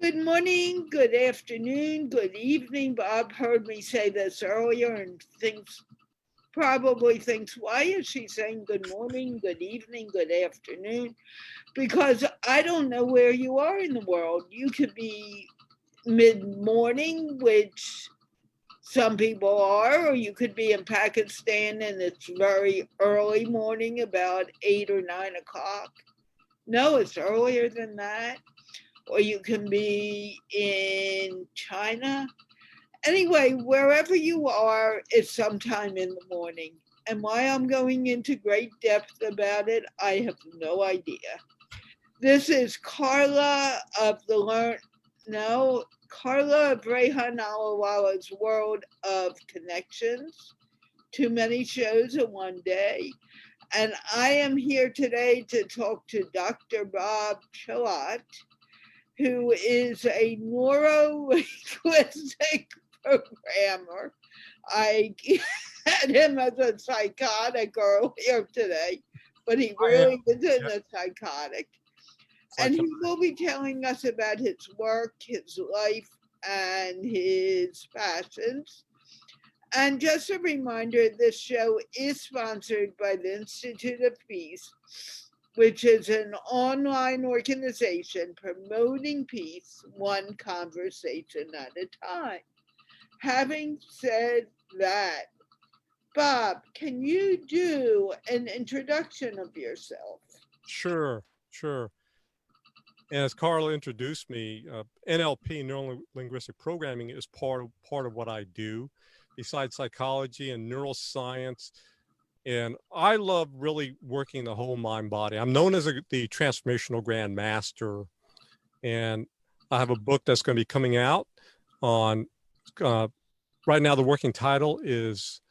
Good morning, good afternoon, good evening. Bob heard me say this earlier and probably thinks, why is she saying good morning, good evening, good afternoon? Because I don't know where you are in the world. You could be mid-morning, which some people are, or you could be in Pakistan and it's very early morning, about 8 or 9 o'clock. No, it's earlier than that. Or you can be in China. Anyway, wherever you are, it's sometime in the morning. And why I'm going into great depth about it, I have no idea. This is Carla of Carla of Rehan Allahwala's World of Connections. Too many shows in one day. And I am here today to talk to Dr. Bob Choat, who is a neuro-linguistic programmer. I had him as a psychotic earlier today, but he really isn't a psychotic. And he will be telling us about his work, his life, and his passions. And just a reminder, this show is sponsored by the Institute of Peace, which is an online organization promoting peace one conversation at a time. Having said that, Bob, can you do an introduction of yourself? Sure. As Carla introduced me, NLP, neuro-linguistic programming, is part of what I do, besides psychology and neuroscience. And I love really working the whole mind body. I'm known as the transformational grand master. And I have a book that's going to be coming out on, right now the working title is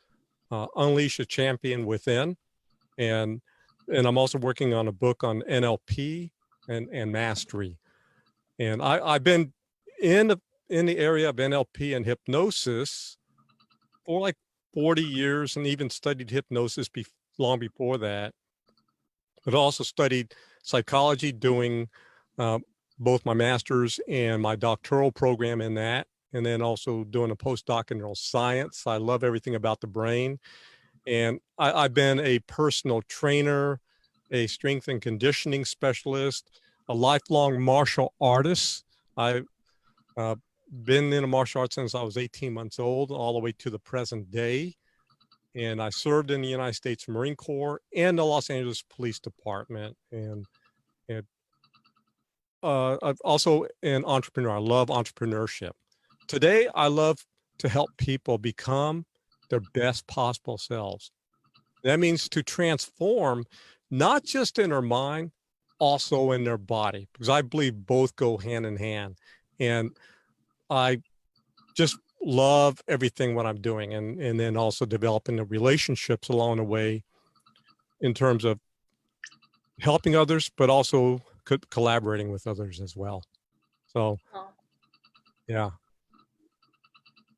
Unleash a Champion Within. And I'm also working on a book on NLP and mastery. And I've been in the area of NLP and hypnosis for like 40 years, and even studied hypnosis long before that, but also studied psychology, doing both my master's and my doctoral program in that, and then also doing a postdoc in neuroscience. I love everything about the brain. And I've been a personal trainer, a strength and conditioning specialist, a lifelong martial artist. I've been in a martial arts since I was 18 months old, all the way to the present day. And I served in the United States Marine Corps and the Los Angeles Police Department. And I've also an entrepreneur. I love entrepreneurship. Today, I love to help people become their best possible selves. That means to transform, not just in their mind, also in their body, because I believe both go hand in hand. And I just love everything what I'm doing, and then also developing the relationships along the way in terms of helping others, but also collaborating with others as well. So, yeah.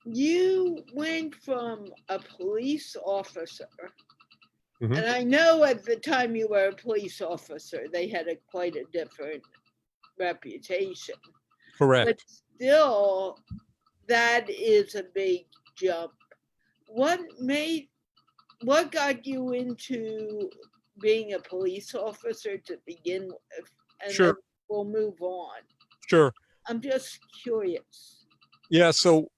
You went from a police officer, and I know at the time you were a police officer, they had quite a different reputation. Correct. But still, that is a big jump. What got you into being a police officer to begin with? And sure. Then we'll move on. Sure. I'm just curious. Yeah. So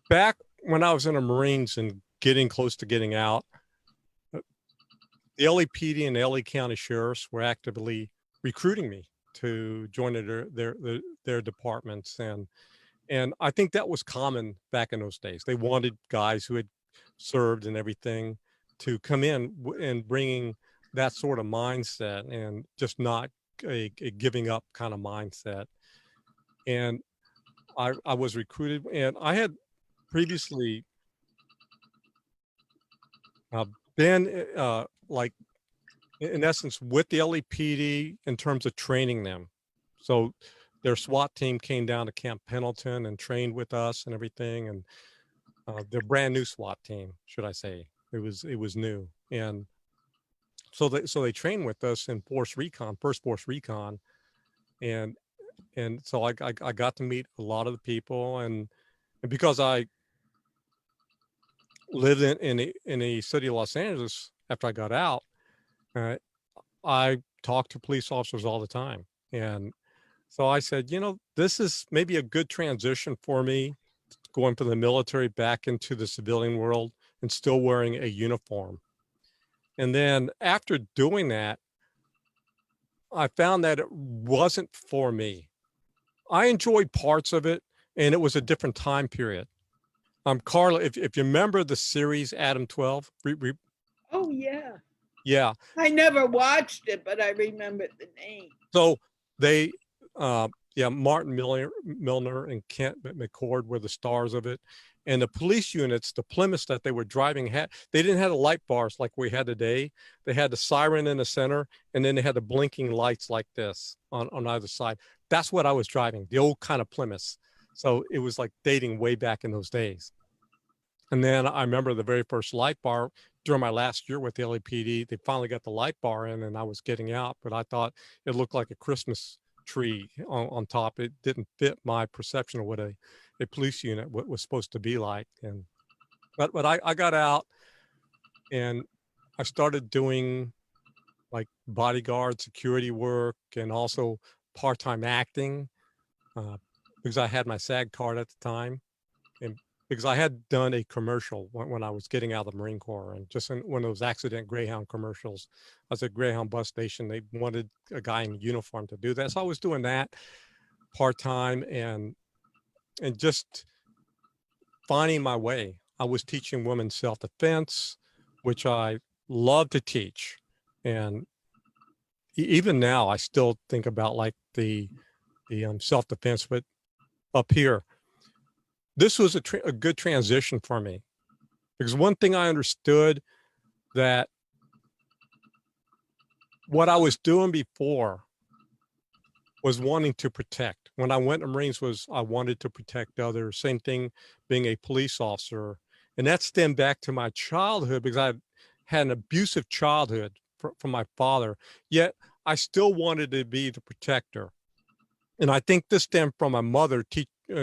back when I was in the Marines and getting close to getting out, the LAPD and the LA County Sheriffs were actively recruiting me to join their departments. And I think that was common back in those days. They wanted guys who had served and everything to come in and bringing that sort of mindset, and just not a giving up kind of mindset. And I was recruited, and I had previously been like, in essence, with the LAPD in terms of training them. So their SWAT team came down to Camp Pendleton and trained with us and everything. And their brand new SWAT team, should I say. It was new. And so they trained with us in First Force Recon. And And so I got to meet a lot of the people, and because I lived in the city of Los Angeles after I got out, uh, I talked to police officers all the time. And so I said, you know, this is maybe a good transition for me, going from the military back into the civilian world and still wearing a uniform. And then after doing that, I found that it wasn't for me. I enjoyed parts of it, and it was a different time period. Carla, if you remember the series Adam 12, Oh, yeah. yeah. I never watched it, but I remember the name. So they, yeah, Martin Milner and Kent McCord were the stars of it. And the police units, the Plymouths that they were driving, they didn't have the light bars like we had today. They had the siren in the center, and then they had the blinking lights like this on either side. That's what I was driving, the old kind of Plymouths. So it was like dating way back in those days. And then I remember the very first light bar during my last year with the LAPD, they finally got the light bar in, and I was getting out, but I thought it looked like a Christmas tree on top. It didn't fit my perception of what a police unit was supposed to be like. And but I got out, and I started doing like bodyguard security work, and also part-time acting, because I had my SAG card at the time. And because I had done a commercial when I was getting out of the Marine Corps, and just in one of those accident Greyhound commercials. I was at Greyhound bus station. They wanted a guy in uniform to do that. So I was doing that part-time, and just finding my way. I was teaching women self-defense, which I love to teach. And even now I still think about like the self-defense, but up here, this was a good transition for me, because one thing I understood, that what I was doing before was wanting to protect. When I went to Marines, was I wanted to protect others. Same thing being a police officer. And that stemmed back to my childhood, because I had an abusive childhood from my father, yet I still wanted to be the protector. And I think this stemmed from my mother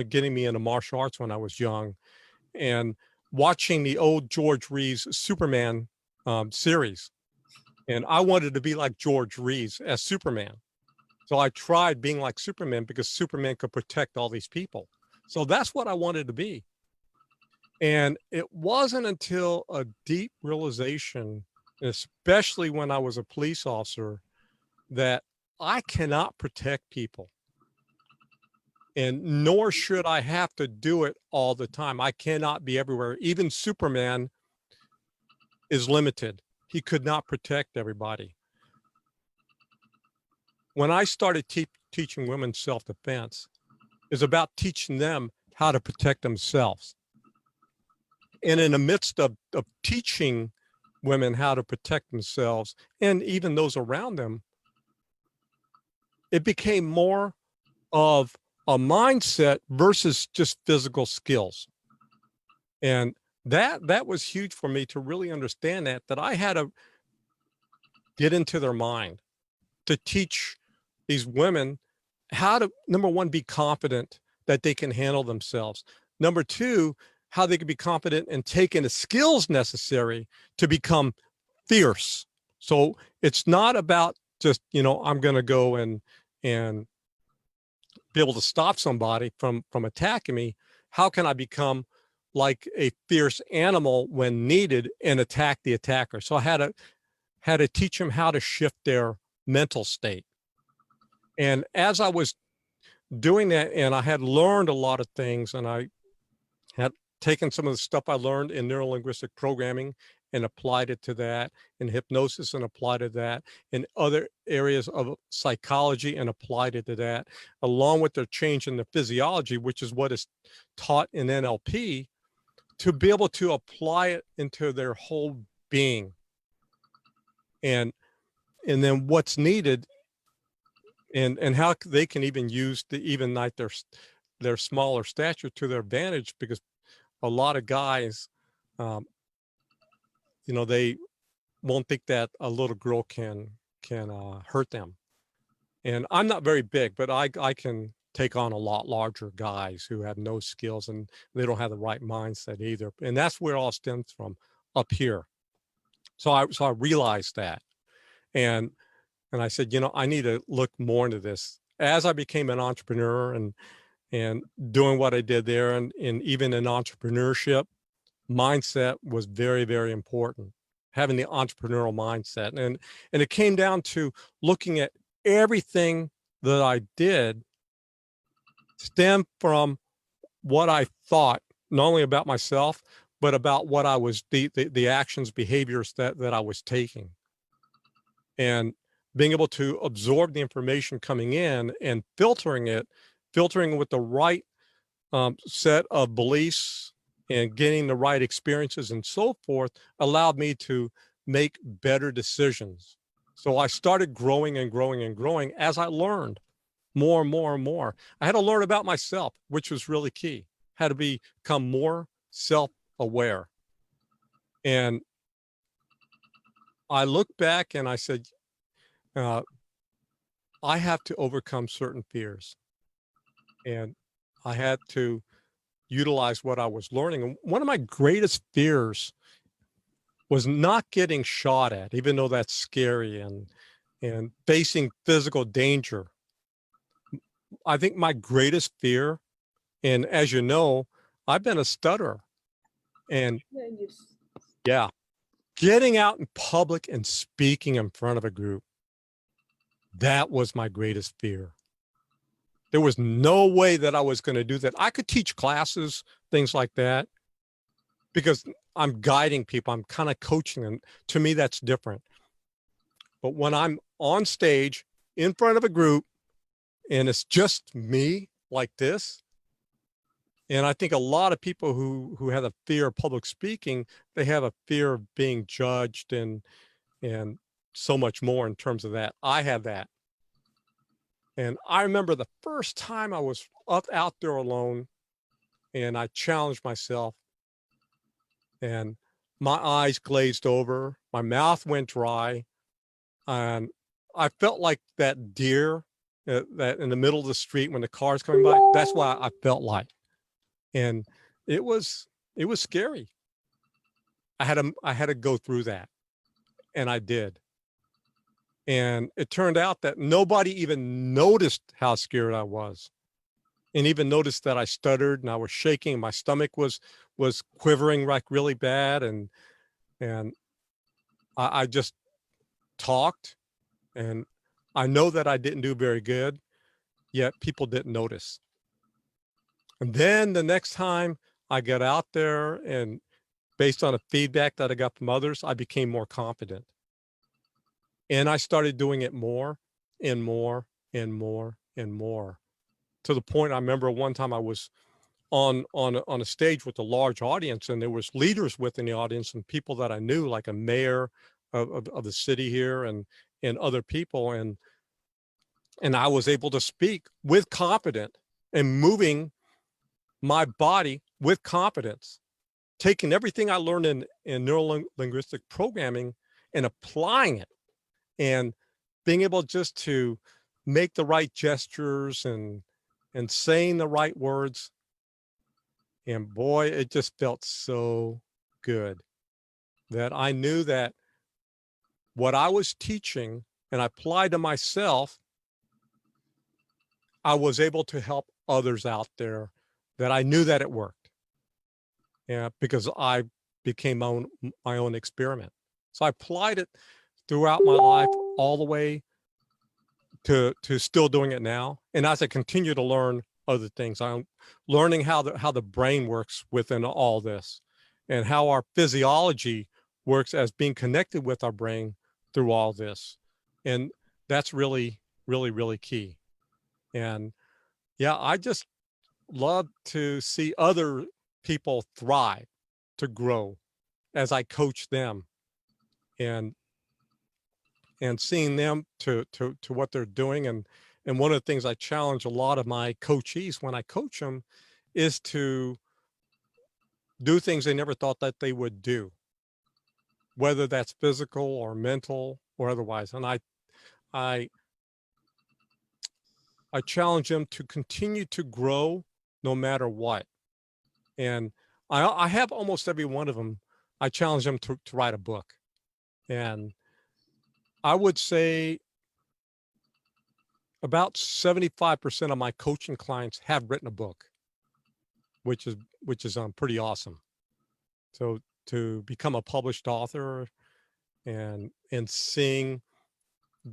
getting me into martial arts when I was young, and watching the old George Reeves Superman series. And I wanted to be like George Reeves as Superman. So I tried being like Superman, because Superman could protect all these people. So that's what I wanted to be. And it wasn't until a deep realization, especially when I was a police officer, that I cannot protect people. And nor should I have to do it all the time. I cannot be everywhere. Even Superman is limited. He could not protect everybody. When I started teaching women self-defense, is about teaching them how to protect themselves. And in the midst of teaching women how to protect themselves, and even those around them, it became more of a mindset versus just physical skills. And that was huge for me to really understand that I had to get into their mind, to teach these women how to, number one, be confident that they can handle themselves. Number two, how they can be confident and taking the skills necessary to become fierce. So it's not about just, you know, I'm going to go and be able to stop somebody from attacking me. How can I become like a fierce animal when needed and attack the attacker? So I had to teach them how to shift their mental state. And as I was doing that, and I had learned a lot of things, and I had taken some of the stuff I learned in neurolinguistic programming and applied it to that, in hypnosis and applied it to that, in other areas of psychology and applied it to that, along with the change in the physiology, which is what is taught in NLP, to be able to apply it into their whole being. And then what's needed, and how they can even use to even like their smaller stature to their advantage, because a lot of guys, you know, they won't think that a little girl can hurt them. And I'm not very big, but I can take on a lot larger guys who have no skills and they don't have the right mindset either. And that's where it all stems from, up here. So I realized that. And I said, you know, I need to look more into this. As I became an entrepreneur and doing what I did there, and even in entrepreneurship, mindset was very, very important. Having the entrepreneurial mindset. And it came down to looking at everything that I did stem from what I thought, not only about myself, but about what I was, the actions, behaviors that I was taking. And being able to absorb the information coming in and filtering with the right set of beliefs and getting the right experiences and so forth allowed me to make better decisions. So I started growing and growing and growing as I learned more and more and more. I had to learn about myself, which was really key. Had to become more self-aware. And I looked back and I said, I have to overcome certain fears. And I had to utilize what I was learning. And one of my greatest fears was not getting shot at, even though that's scary, and facing physical danger. I think my greatest fear, and as you know, I've been a stutterer, and yeah, getting out in public and speaking in front of a group, that was my greatest fear. There was no way that I was going to do that. I could teach classes, things like that, because I'm guiding people. I'm kind of coaching them. To me, that's different. But when I'm on stage in front of a group and it's just me like this, and I think a lot of people who have a fear of public speaking, they have a fear of being judged and so much more in terms of that. I have that. And I remember the first time I was out there alone and I challenged myself, and my eyes glazed over, my mouth went dry, and I felt like that deer that in the middle of the street when the car's coming by. That's what I felt like. And it was scary. I had to go through that, and I did. And it turned out that nobody even noticed how scared I was, and even noticed that I stuttered and I was shaking. My stomach was quivering like really bad, and I just talked, and I know that I didn't do very good, yet people didn't notice. And then the next time I got out there, and based on the feedback that I got from others, I became more confident. And I started doing it more and more and more and more, to the point I remember one time I was on a stage with a large audience, and there was leaders within the audience and people that I knew, like a mayor of the city here, and other people, and I was able to speak with confidence and moving my body with confidence, taking everything I learned in neuro-linguistic programming and applying it, and being able just to make the right gestures and saying the right words. And boy, it just felt so good that I knew that what I was teaching and I applied to myself, I was able to help others out there, that I knew that it worked. Yeah, because I became my own experiment. So I applied it throughout my life, all the way to still doing it now. And as I continue to learn other things, I'm learning how the brain works within all this, and how our physiology works as being connected with our brain through all this. And that's really, really, really key. And yeah, I just love to see other people thrive, to grow as I coach them, and seeing them to what they're doing. And one of the things I challenge a lot of my coachees when I coach them is to do things they never thought that they would do, whether that's physical or mental or otherwise. And I I challenge them to continue to grow no matter what. And I have almost every one of them. I challenge them to write a book. And I would say about 75% of my coaching clients have written a book, which is pretty awesome. So to become a published author and seeing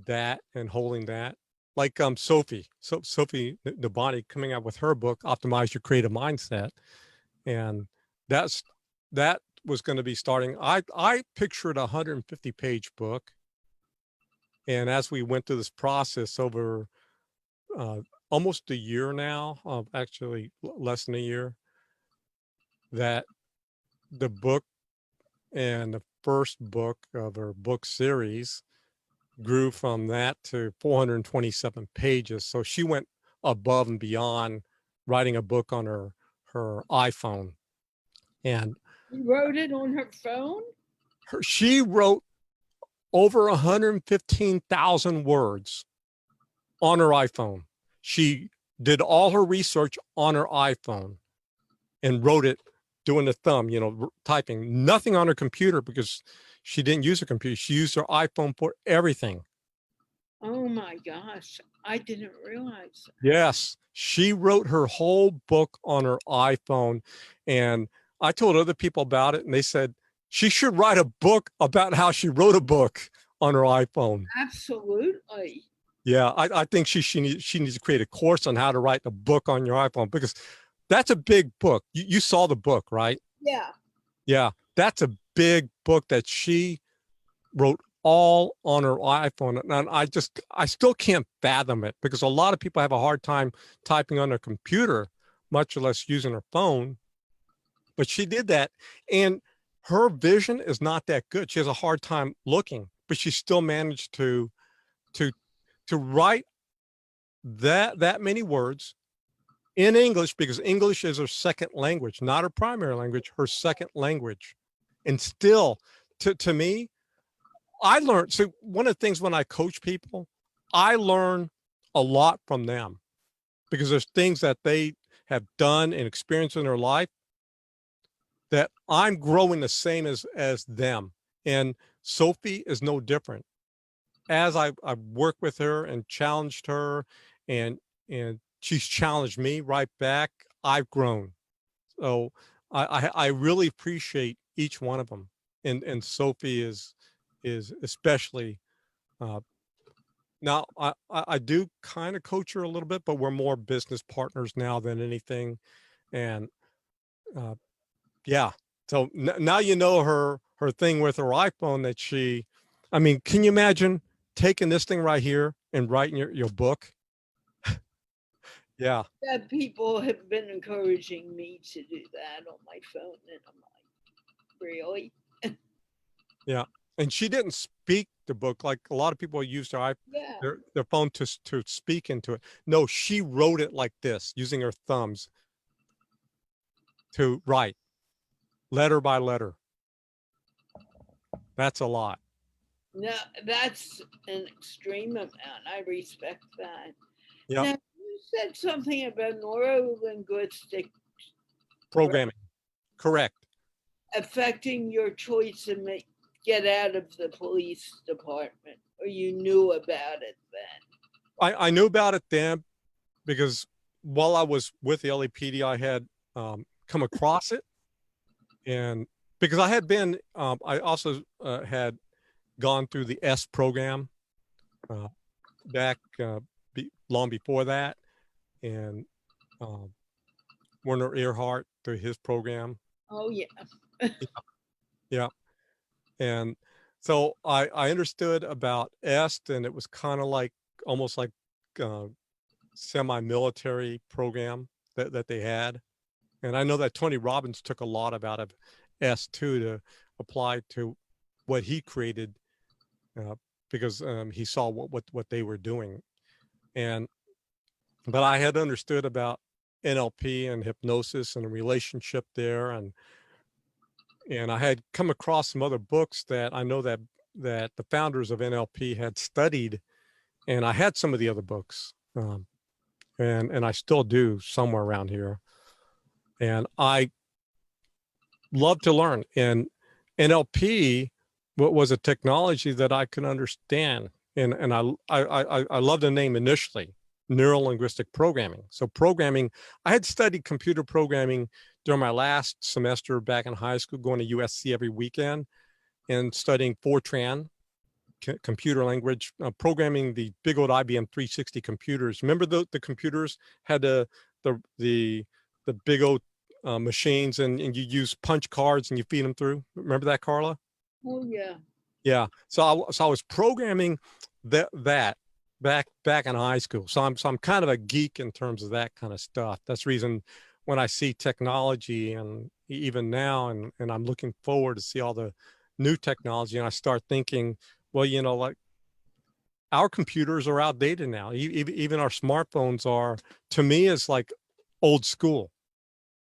that and holding that, like Sophie Nabani coming out with her book, Optimize Your Creative Mindset, and that was going to be starting. I pictured a 150-page book, and as we went through this process over almost a year now, actually less than a year, that the book and the first book of her book series grew from that to 427 pages. So she went above and beyond writing a book on her iPhone. And You wrote it on her phone? she wrote over 115,000 words on her iPhone. She did all her research on her iPhone and wrote it doing the thumb, typing, nothing on her computer because she didn't use a computer. She used her iPhone for everything. Oh my gosh, I didn't realize that. Yes, she wrote her whole book on her iPhone. And I told other people about it, and they said she should write a book about how she wrote a book on her iPhone. Absolutely. Yeah, I think she needs to create a course on how to write a book on your iPhone, because that's a big book. You saw the book, right? Yeah. Yeah, that's a big book that she wrote all on her iPhone. And I still can't fathom it, because a lot of people have a hard time typing on their computer, much less using her phone. But she did that, and her vision is not that good. She has a hard time looking, but she still managed to write that many words in English, because English is her second language, not her primary language, her second language. And still, to me, I learned. So one of the things when I coach people, I learn a lot from them, because there's things that they have done and experienced in their life that I'm growing the same as them. And Sophie is no different. As I worked with her and challenged her, and she's challenged me right back, I've grown. So I really appreciate each one of them. And Sophie is especially, now I do kind of coach her a little bit, but we're more business partners now than anything. And uh, yeah, so now you know her thing with her iPhone that I mean, can you imagine taking this thing right here and writing your book? Yeah. That people have been encouraging me to do that on my phone, and I'm like, really? Yeah. And she didn't speak the book like a lot of people use Yeah. their phone to speak into it. No, she wrote it like this, using her thumbs to write letter by letter. That's a lot. No, that's an extreme amount. I respect that. Yeah. Now, you said something about neuro-linguistic Programming. Correct. affecting your choice to get out of the police department, or you knew about it then? I knew about it then, because while I was with the LAPD, I had come across it. And because I had been, I also had gone through the S program back long before that. And Werner Earhart through his program. Oh, yeah. Yeah. And so I understood about EST, and it was kind of like almost like semi-military program that they had. And I know that Tony Robbins took a lot out of S2 to apply to what he created, because he saw what they were doing. But I had understood about NLP and hypnosis and a relationship there. And I had come across some other books that I know that the founders of NLP had studied, and I had some of the other books. and I still do somewhere around here. And I love to learn. And NLP was a technology that I could understand. And I love the name initially, neuro linguistic programming. So programming, I had studied computer programming during my last semester back in high school, going to USC every weekend and studying Fortran, computer language, programming the big old IBM 360 computers. Remember the computers had the big old machines, and you use punch cards and you feed them through. Remember that, Carla? Oh yeah. Yeah. So I was programming that back in high school. So I'm kind of a geek in terms of that kind of stuff. That's the reason when I see technology, and even now, and I'm looking forward to see all the new technology, and I start thinking, well, like our computers are outdated now. Even our smartphones are, to me, is like old school,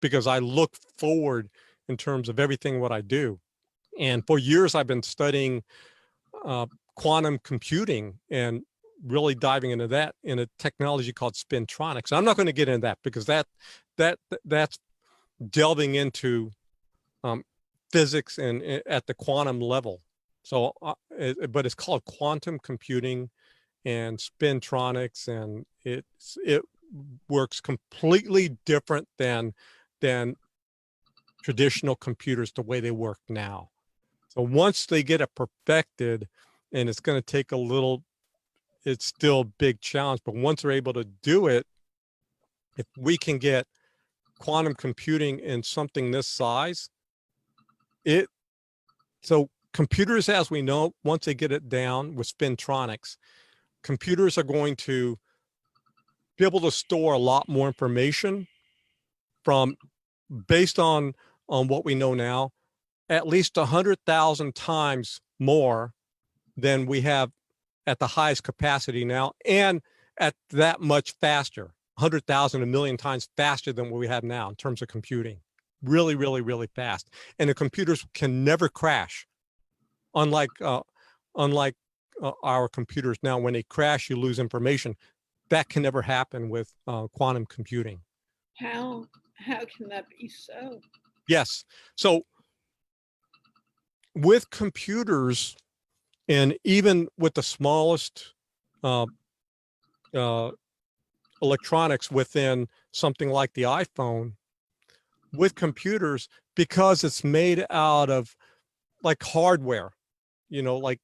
because I look forward in terms of everything what I do. And for years, I've been studying quantum computing and really diving into that in a technology called spintronics. I'm not going to get into that because that's delving into physics and at the quantum level. So, but it's called quantum computing and spintronics, and it works completely different than traditional computers the way they work now. So once they get it perfected, and it's going to take a little, it's still a big challenge, but once they're able to do it, if we can get quantum computing in something this size, so computers, as we know, once they get it down with spintronics, computers are going to be able to store a lot more information based on what we know now, at least 100,000 times more than we have at the highest capacity now, and at that much faster, 100,000, a million times faster than what we have now in terms of computing. Really, really, really fast. And the computers can never crash. Unlike our computers now, when they crash, you lose information. That can never happen with quantum computing. How can that be so? Yes. So with computers, and even with the smallest electronics within something like the iPhone, with computers, because it's made out of like hardware, like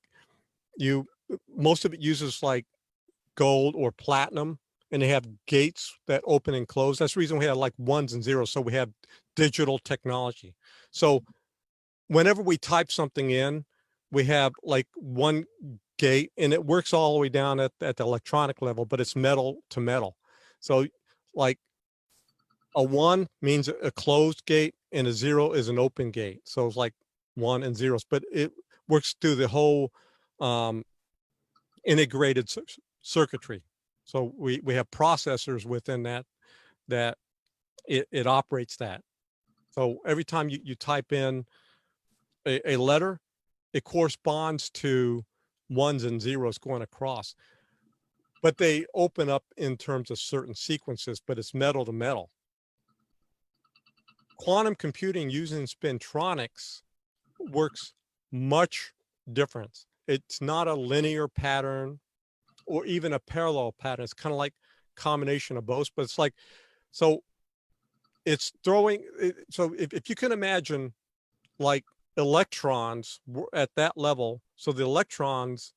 most of it uses like gold or platinum, and they have gates that open and close. That's the reason we have like ones and zeros. So we have digital technology. So whenever we type something in, we have like one gate, and it works all the way down at the electronic level, but it's metal to metal. So like a 1 means a closed gate, and a 0 is an open gate. So it's like 1 and zeros, but it works through the whole integrated circuitry. So we have processors within that it operates that. So every time you type in a letter, it corresponds to ones and zeros going across. But they open up in terms of certain sequences, but it's metal to metal. Quantum computing using spintronics works much different. It's not a linear pattern or even a parallel pattern. It's kind of like combination of both, but it's like, so it's throwing, so if you can imagine like electrons at that level, so the electrons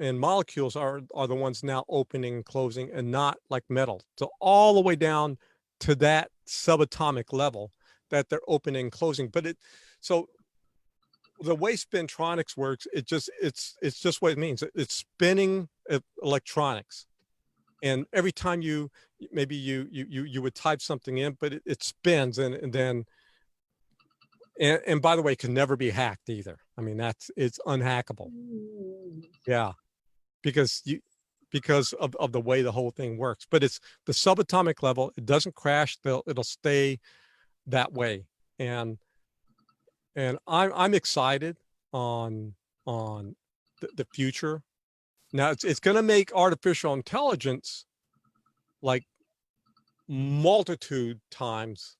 and molecules are the ones now opening and closing, and not like metal. So all the way down to that subatomic level that they're opening and closing. But so the way spintronics works, it's just what it means. It's spinning electronics. And every time you would type something in, but it spins, and then, and by the way, it can never be hacked either. I mean, it's unhackable. Yeah. Because of the way the whole thing works. But it's the subatomic level. It doesn't crash. It'll stay that way. And I'm excited on the future. Now it's going to make artificial intelligence like multitude times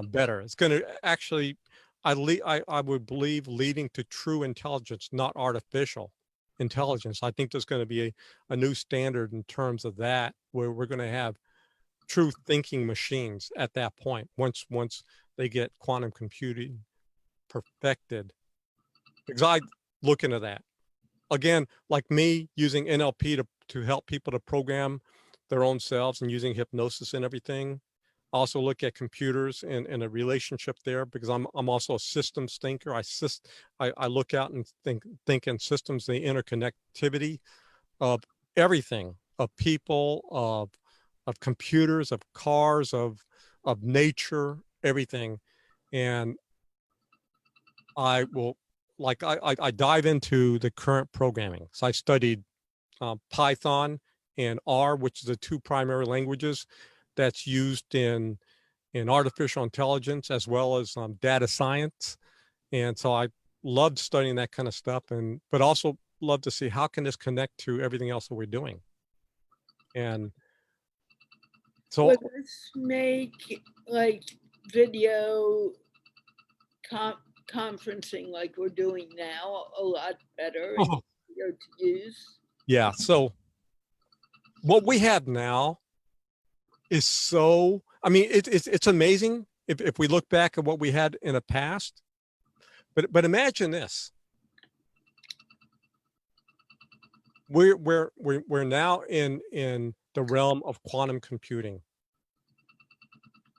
better. It's going to actually, I would believe, leading to true intelligence, not artificial intelligence. I think there's going to be a new standard in terms of that, where we're going to have true thinking machines at that point, once they get quantum computing perfected. Because I look into that. Again, like me using NLP to help people to program their own selves and using hypnosis and everything. Also look at computers and a relationship there, because I'm also a systems thinker. I look out and think in systems, the interconnectivity of everything, of people, of computers, of cars, of nature, everything. And I will, like, I dive into the current programming. So I studied Python and R, which is the two primary languages that's used in artificial intelligence, as well as data science. And so I loved studying that kind of stuff, but also love to see how can this connect to everything else that we're doing. And so would this make like video conferencing like we're doing now a lot better and easier to use? Yeah. So what we have now is so, I mean, it's amazing if we look back at what we had in the past. But imagine this. We're now in the realm of quantum computing.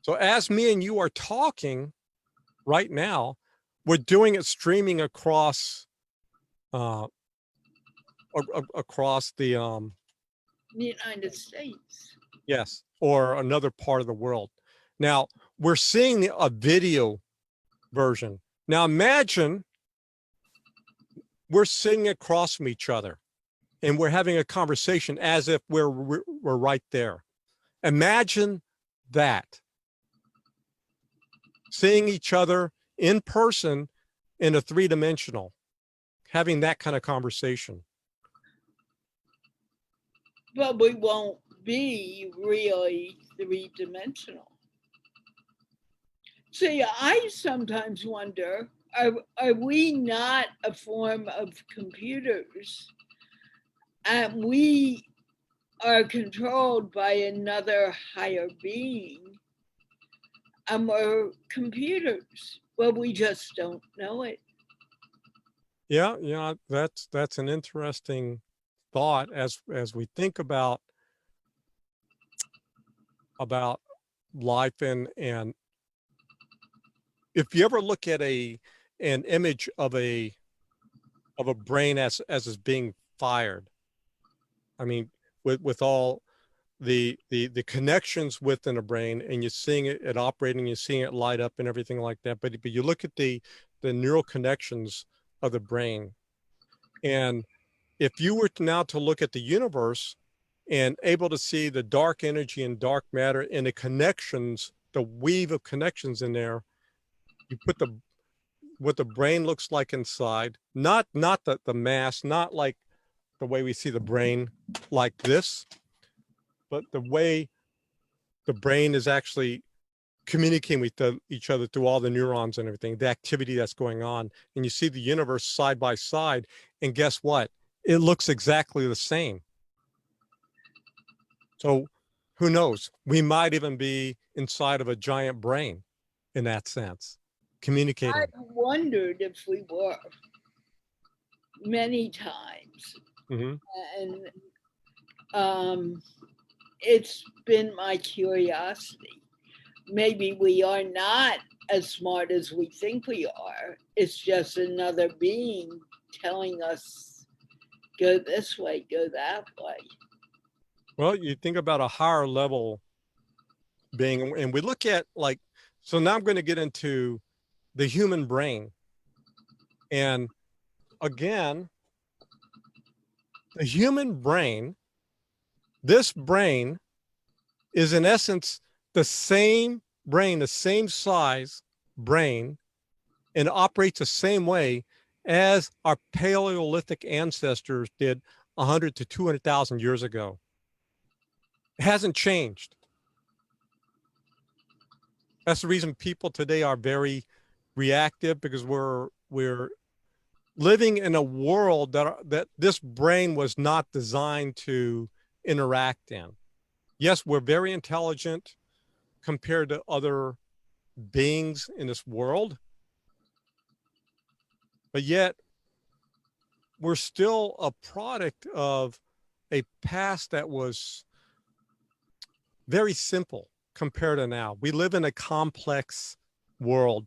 So as me and you are talking right now, we're doing it streaming across across the United States. yes, or another part of the world. Now we're seeing a video version. Now imagine we're sitting across from each other and we're having a conversation as if we're right there. Imagine that. Seeing each other in person in a three-dimensional, having that kind of conversation. But we won't be really three-dimensional. See, I sometimes wonder, are we not a form of computers? And we are controlled by another higher being, and we're computers. Well, we just don't know it. Yeah, that's an interesting thought as we think about life. And if you ever look at an image of a brain as it's being fired, I mean, with all the connections within a brain, and you're seeing it operating, you're seeing it light up and everything like that. But you look at the neural connections of the brain, and if you were now to look at the universe and able to see the dark energy and dark matter and the connections, the weave of connections in there, you put what the brain looks like inside, not the mass, not like the way we see the brain like this, but the way the brain is actually communicating with each other through all the neurons and everything, the activity that's going on. And you see the universe side by side, and guess what? It looks exactly the same. So who knows? We might even be inside of a giant brain in that sense, communicating. I wondered if we were many times. Mm-hmm. And it's been my curiosity. Maybe we are not as smart as we think we are. It's just another being telling us, go this way, go that way. Well, you think about a higher level being, and we look at like, so now I'm going to get into the human brain. And again, the human brain, this brain is in essence the same brain, the same size brain, and operates the same way as our Paleolithic ancestors did 100 to 200,000 years ago. It hasn't changed. That's the reason people today are very reactive, because we're living in a world that this brain was not designed to interact in. Yes, we're very intelligent compared to other beings in this world, but yet we're still a product of a past that was very simple compared to now. We live in a complex world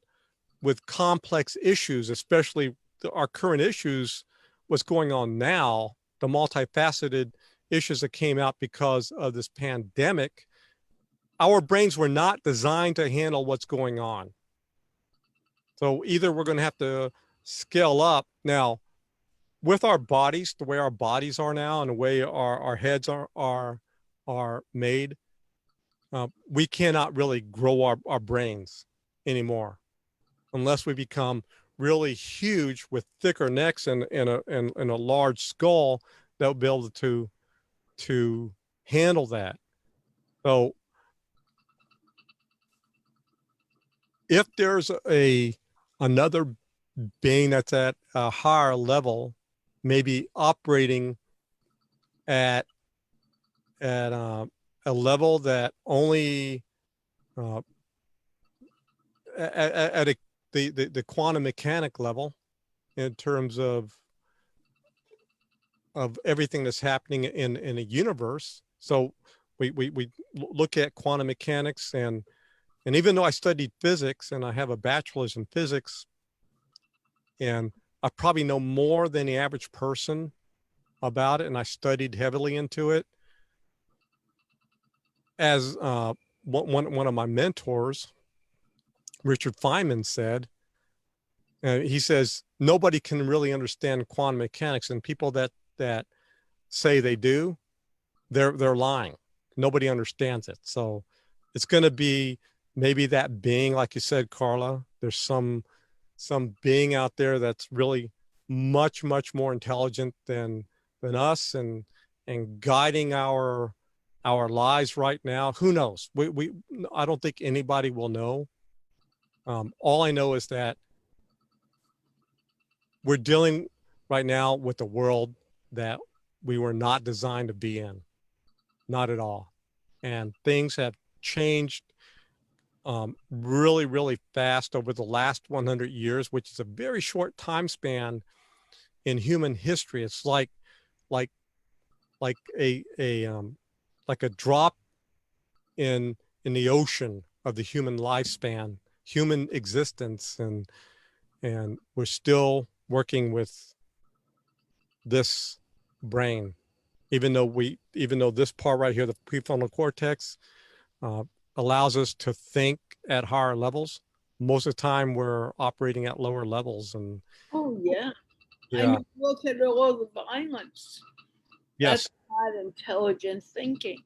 with complex issues, especially our current issues, what's going on now, the multifaceted issues that came out because of this pandemic. Our brains were not designed to handle what's going on. So either we're going to have to scale up. Now, with our bodies, the way our bodies are now and the way our heads are made, we cannot really grow our brains anymore unless we become really huge with thicker necks and a large skull that will be able to handle that. So if there's another being that's at a higher level, maybe operating at a level that only at the quantum mechanic level, in terms of everything that's happening in a universe. So we look at quantum mechanics, and even though I studied physics and I have a bachelor's in physics, and I probably know more than the average person about it, and I studied heavily into it. As one of my mentors, Richard Feynman, said, he says, nobody can really understand quantum mechanics, and people that say they do, they're lying. Nobody understands it. So it's going to be maybe that being, like you said, Carla, there's some being out there that's really much more intelligent than us, and guiding our lives right now. Who knows? I don't think anybody will know. All I know is that we're dealing right now with a world that we were not designed to be in, not at all. And things have changed really fast over the last 100 years, which is a very short time span in human history. It's like a drop in the ocean of the human lifespan, human existence, and we're still working with this brain, even though this part right here, the prefrontal cortex, allows us to think at higher levels. Most of the time we're operating at lower levels. And oh yeah, yeah. I mean, look at all the violence. Yes. That's not intelligent thinking.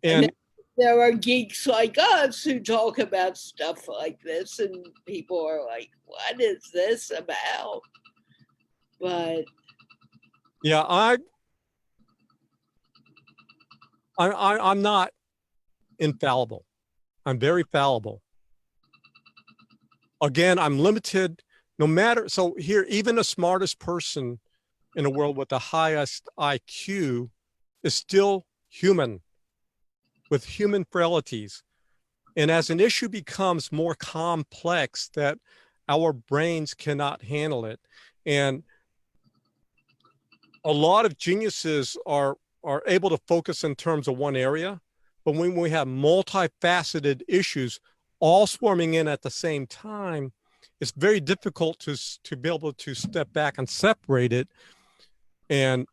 And there are geeks like us who talk about stuff like this, and people are like, what is this about? But yeah, I'm not infallible. I'm very fallible. Again, I'm limited no matter. So here, even the smartest person in a world with the highest IQ is still human, with human frailties. And as an issue becomes more complex, that our brains cannot handle it. And a lot of geniuses are able to focus in terms of one area, but when we have multifaceted issues all swarming in at the same time, it's very difficult to be able to step back and separate it. And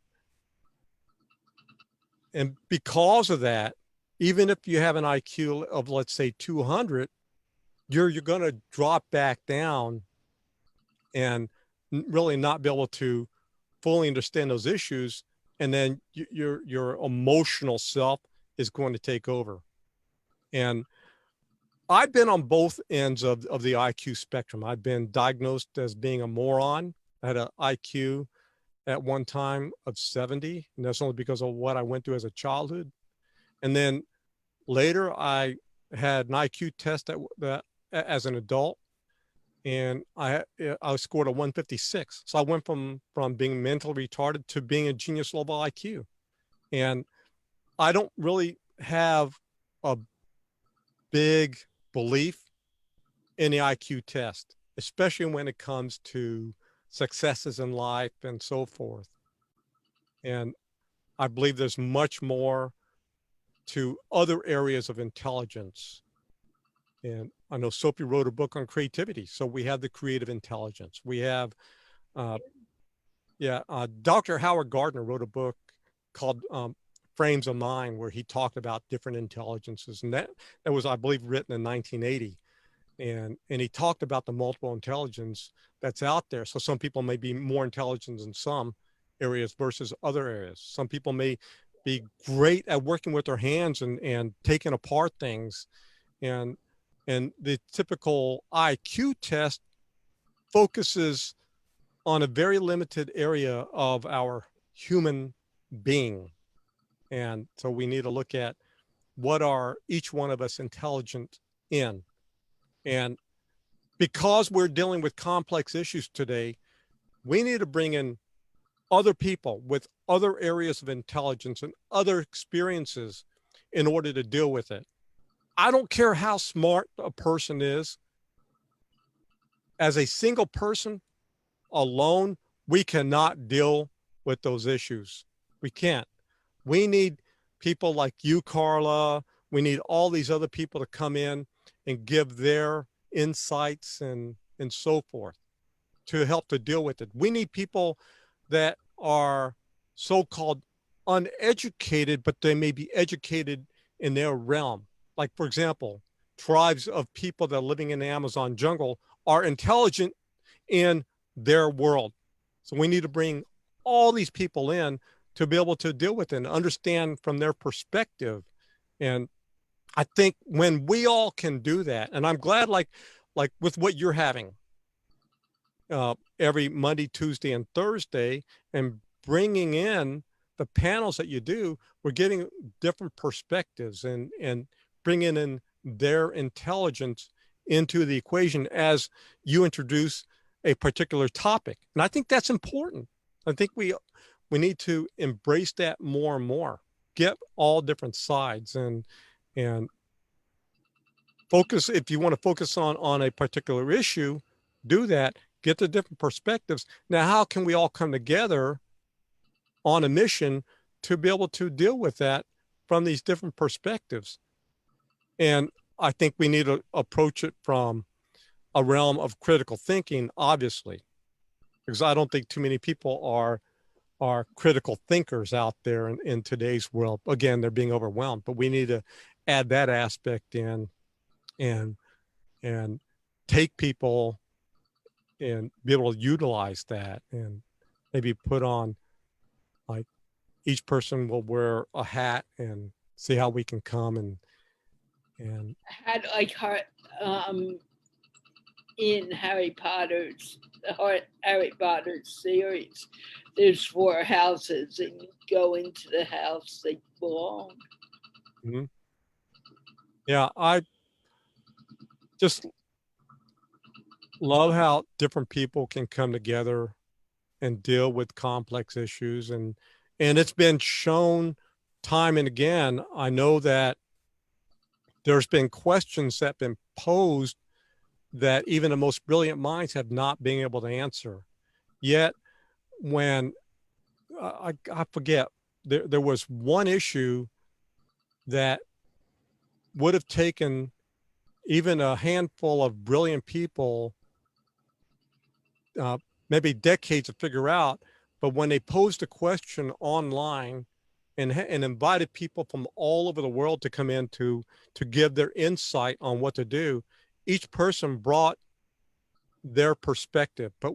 because of that, even if you have an IQ of, let's say, 200, you're going to drop back down and really not be able to fully understand those issues. And then your emotional self is going to take over. And I've been on both ends of the IQ spectrum. I've been diagnosed as being a moron. I had an IQ at one time of 70, and that's only because of what I went through as a childhood. And then later I had an IQ test that as an adult, and I scored a 156. So I went from being mentally retarded to being a genius level IQ. And I don't really have a big belief in the IQ test, especially when it comes to successes in life and so forth. And I believe there's much more to other areas of intelligence. And I know Sophie wrote a book on creativity. So we have the creative intelligence. We have, Dr. Howard Gardner wrote a book called Frames of Mind, where he talked about different intelligences. And that was, I believe, written in 1980. And he talked about the multiple intelligence that's out there. So some people may be more intelligent in some areas versus other areas. Some people may be great at working with their hands and taking apart things. And the typical IQ test focuses on a very limited area of our human being. And so we need to look at what are each one of us intelligent in. And because we're dealing with complex issues today, we need to bring in other people with other areas of intelligence and other experiences in order to deal with it. I don't care how smart a person is. As a single person alone, we cannot deal with those issues. We can't. We need people like you, Carla. We need all these other people to come in and give their insights and so forth to help to deal with it. We need people that are so-called uneducated, but they may be educated in their realm. Like, for example, tribes of people that are living in the Amazon jungle are intelligent in their world. So we need to bring all these people in to be able to deal with it and understand from their perspective. And I think when we all can do that, and I'm glad, like with what you're having every Monday, Tuesday, and Thursday, and bringing in the panels that you do, we're getting different perspectives and bringing in their intelligence into the equation as you introduce a particular topic. And I think that's important. I think we need to embrace that more and more, get all different sides and focus. If you want to focus on a particular issue, do that, get the different perspectives. Now, how can we all come together on a mission to be able to deal with that from these different perspectives? And I think we need to approach it from a realm of critical thinking, obviously, because I don't think too many people are critical thinkers out there in today's world. Again, they're being overwhelmed, but we need to add that aspect in and take people and be able to utilize that, and maybe put on, like, each person will wear a hat and see how we can come and had like in Harry Potter's series, there's 4 houses, and you go into the house they belong. Mm-hmm. Yeah, I just love how different people can come together and deal with complex issues, and it's been shown time and again. I know that there's been questions that have been posed that even the most brilliant minds have not been able to answer. Yet, when I forget, there was one issue that would have taken even a handful of brilliant people maybe decades to figure out, but when they posed a question online and invited people from all over the world to come in to give their insight on what to do, each person brought their perspective. But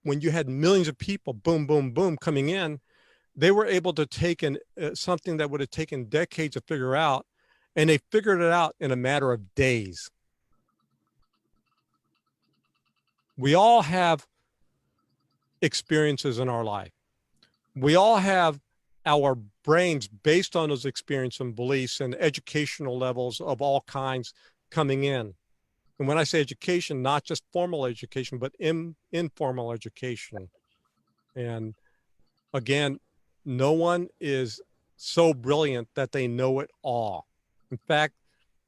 when you had millions of people, boom, boom, boom, coming in, they were able to take something that would have taken decades to figure out, and they figured it out in a matter of days. We all have experiences in our life. We all have our brains based on those experiences and beliefs and educational levels of all kinds coming in. And when I say education, not just formal education, but informal education. And again, no one is so brilliant that they know it all. In fact,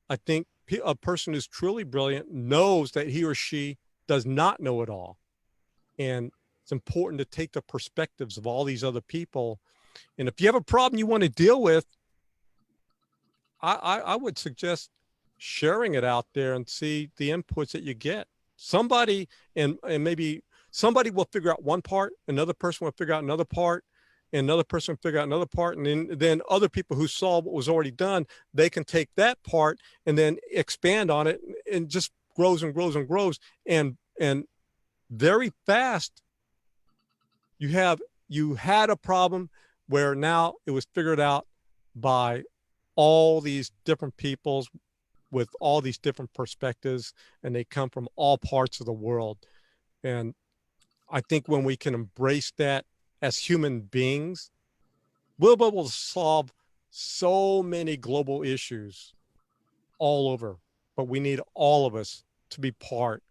I think a person who's truly brilliant knows that he or she does not know it all. And it's important to take the perspectives of all these other people. And if you have a problem you want to deal with, I would suggest sharing it out there and see the inputs that you get. Somebody, and maybe somebody will figure out one part, another person will figure out another part, and another person will figure out another part. And then other people who saw what was already done, they can take that part and then expand on it, and just grows and grows and grows. And very fast, you had a problem where now it was figured out by all these different peoples with all these different perspectives, and they come from all parts of the world. And I think when we can embrace that as human beings, we'll be able to solve so many global issues all over. But we need all of us to be part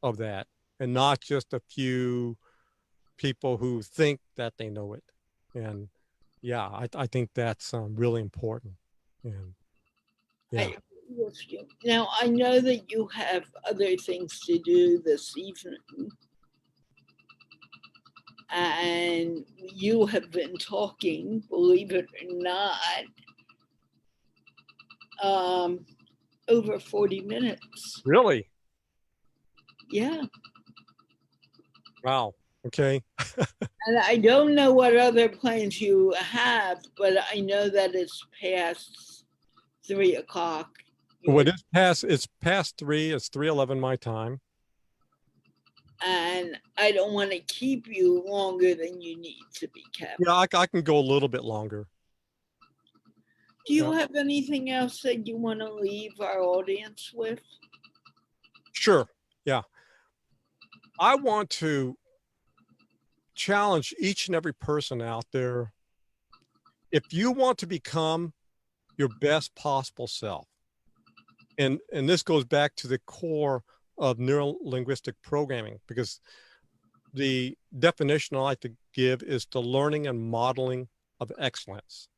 of that, and not just a few people who think that they know it. And yeah, I think that's really important. And yeah. Now, I know that you have other things to do this evening, and you have been talking, believe it or not, over 40 minutes. Really? Yeah. Wow. Okay. And I don't know what other plans you have, but I know that it's past 3 o'clock. Well, it's past 3. It's 3:11 my time. And I don't want to keep you longer than you need to be kept. Yeah, I can go a little bit longer. Do you have anything else that you want to leave our audience with? Sure. Yeah. I want to challenge each and every person out there. If you want to become your best possible self, and this goes back to the core of neuro-linguistic programming, because the definition I like to give is the learning and modeling of excellence.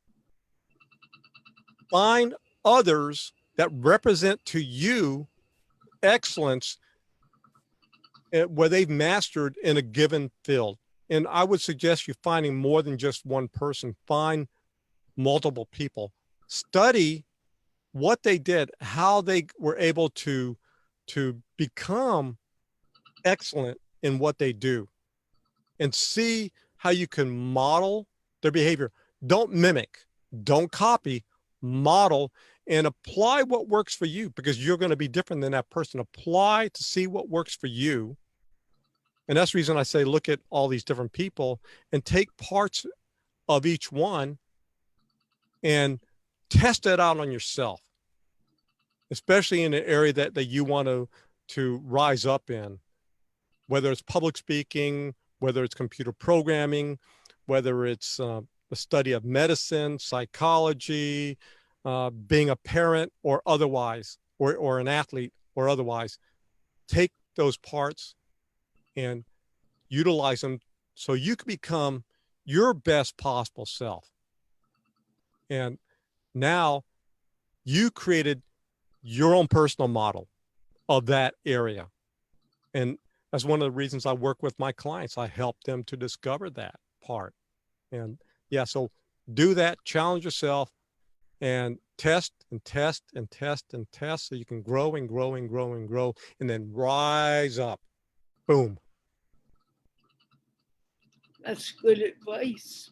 Find others that represent to you excellence where they've mastered in a given field. And I would suggest you finding more than just one person. Find multiple people. Study what they did, how they were able to become excellent in what they do, and see how you can model their behavior. Don't mimic, don't copy, model, and apply what works for you, because you're going to be different than that person. Apply to see what works for you. And that's the reason I say look at all these different people and take parts of each one and test it out on yourself, especially in an area that you want to rise up in, whether it's public speaking, whether it's computer programming, whether it's the study of medicine, psychology, being a parent or otherwise, or an athlete or otherwise. Take those parts and utilize them so you can become your best possible self. And now you created your own personal model of that area. And that's one of the reasons I work with my clients. I help them to discover that part. And yeah, so do that, challenge yourself, and test and test and test and test so you can grow and grow and grow and grow, and then rise up. Boom. That's good advice.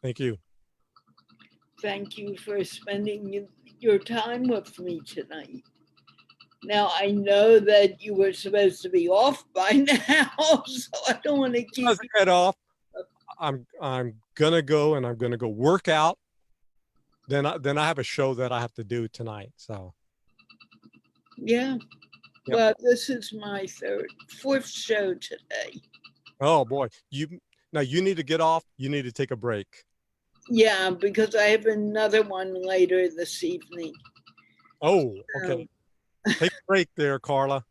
Thank you. Thank you for spending your time with me tonight. Now, I know that you were supposed to be off by now, so I don't want to keep you head off. I'm gonna go, and I'm gonna go work out. Then I have a show that I have to do tonight. So yeah. Yep. Well, this is my fourth show today. Oh boy, now you need to get off. You need to take a break. Yeah, because I have another one later this evening. Oh, okay. Take a break there, Carla.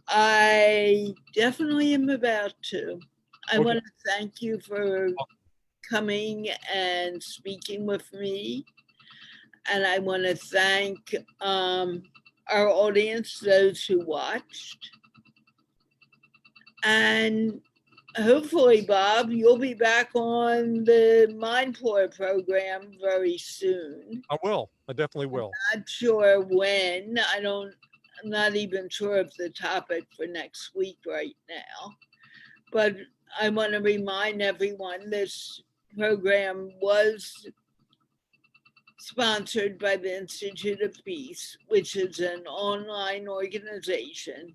I definitely am about to. I Okay. want to thank you for coming and speaking with me. And I want to thank our audience, those who watched. And hopefully, Bob, you'll be back on the Mindpour program very soon. I will. I definitely will. I'm not sure when. I'm not even sure of the topic for next week right now. But I want to remind everyone this program was sponsored by the Institute of Peace, which is an online organization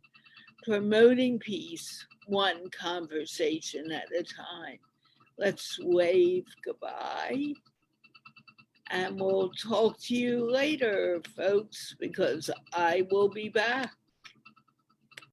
promoting peace one conversation at a time. Let's wave goodbye. And we'll talk to you later, folks, because I will be back.